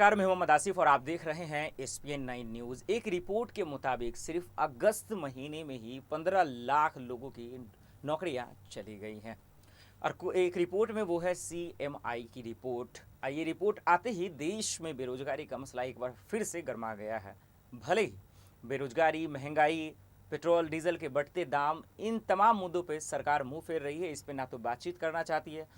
नमस्कार, मैं मोहम्मद आसिफ और आप देख रहे हैं एसपीएन 9 न्यूज़। एक रिपोर्ट के मुताबिक सिर्फ अगस्त महीने में ही 15 लाख लोगों की नौकरियां चली गई हैं। और एक रिपोर्ट में वो है सीएमआई की रिपोर्ट। ये रिपोर्ट आते ही देश में बेरोजगारी का मसला एक बार फिर से गर्मा गया है। भले ही बेरोजगारी, महंगाई, पेट्रोल डीजल के बढ़ते दाम, इन तमाम मुद्दों पर सरकार मुंह फेर रही है। इस पर ना तो बातचीत करना चाहती है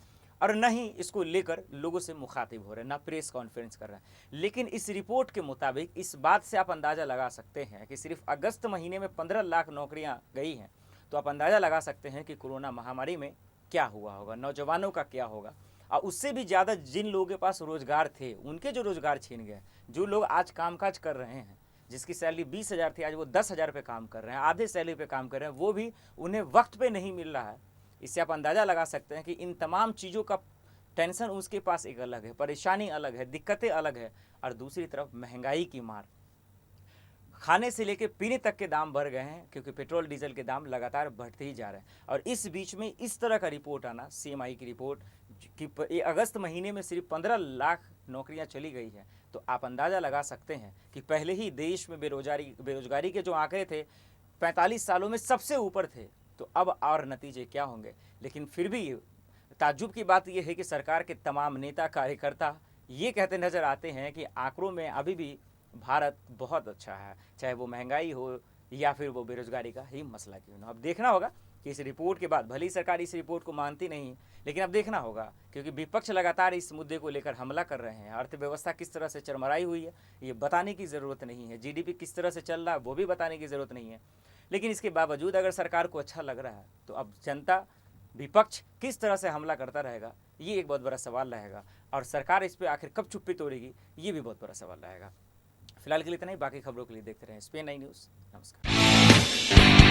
और न ही इसको लेकर लोगों से मुखातिब हो रहे हैं, ना प्रेस कॉन्फ्रेंस कर रहे हैं। लेकिन इस रिपोर्ट के मुताबिक इस बात से आप अंदाज़ा लगा सकते हैं कि सिर्फ अगस्त महीने में 15 लाख नौकरियां गई हैं, तो आप अंदाज़ा लगा सकते हैं कि कोरोना महामारी में क्या हुआ होगा, नौजवानों का क्या होगा। और उससे भी ज़्यादा जिन लोगों के पास रोज़गार थे, उनके जो रोज़गार छीन गए। जो लोग आज कामकाज कर रहे हैं, जिसकी सैलरी 20,000 थी, आज वो 10,000 पे काम कर रहे हैं, आधे सैलरी पे काम कर रहे हैं, वो भी उन्हें वक्त पे नहीं मिल रहा है। इससे आप अंदाज़ा लगा सकते हैं कि इन तमाम चीज़ों का टेंशन उसके पास एक अलग है, परेशानी अलग है, दिक्कतें अलग है। और दूसरी तरफ महंगाई की मार, खाने से लेके पीने तक के दाम बढ़ गए हैं, क्योंकि पेट्रोल डीजल के दाम लगातार बढ़ते ही जा रहे हैं। और इस बीच में इस तरह का रिपोर्ट आना, सीएमआई की रिपोर्ट कि अगस्त महीने में सिर्फ 15 लाख नौकरियां चली गई है, तो आप अंदाज़ा लगा सकते हैं कि पहले ही देश में बेरोजगारी के जो आंकड़े थे 45 सालों में सबसे ऊपर थे, तो अब और नतीजे क्या होंगे। लेकिन फिर भी ताज्जुब की बात यह है कि सरकार के तमाम नेता कार्यकर्ता ये कहते नजर आते हैं कि आंकड़ों में अभी भी भारत बहुत अच्छा है, चाहे वो महंगाई हो या फिर वो बेरोजगारी का ही मसला क्यों ना। अब देखना होगा कि इस रिपोर्ट के बाद, भली सरकार इस रिपोर्ट को मानती नहीं, लेकिन अब देखना होगा, क्योंकि विपक्ष लगातार इस मुद्दे को लेकर हमला कर रहे हैं। अर्थव्यवस्था किस तरह से चरमराई हुई है ये बताने की ज़रूरत नहीं है, जीडीपी किस तरह से चल रहा है वो भी बताने की ज़रूरत नहीं है। लेकिन इसके बावजूद अगर सरकार को अच्छा लग रहा है, तो अब जनता, विपक्ष किस तरह से हमला करता रहेगा, ये एक बहुत बड़ा सवाल रहेगा। और सरकार इस पर आखिर कब चुप्पी तोड़ेगी, ये भी बहुत बड़ा सवाल रहेगा। फिलहाल के लिए इतना ही, बाकी खबरों के लिए देखते रहें एसपीएन 9 न्यूज़। नमस्कार।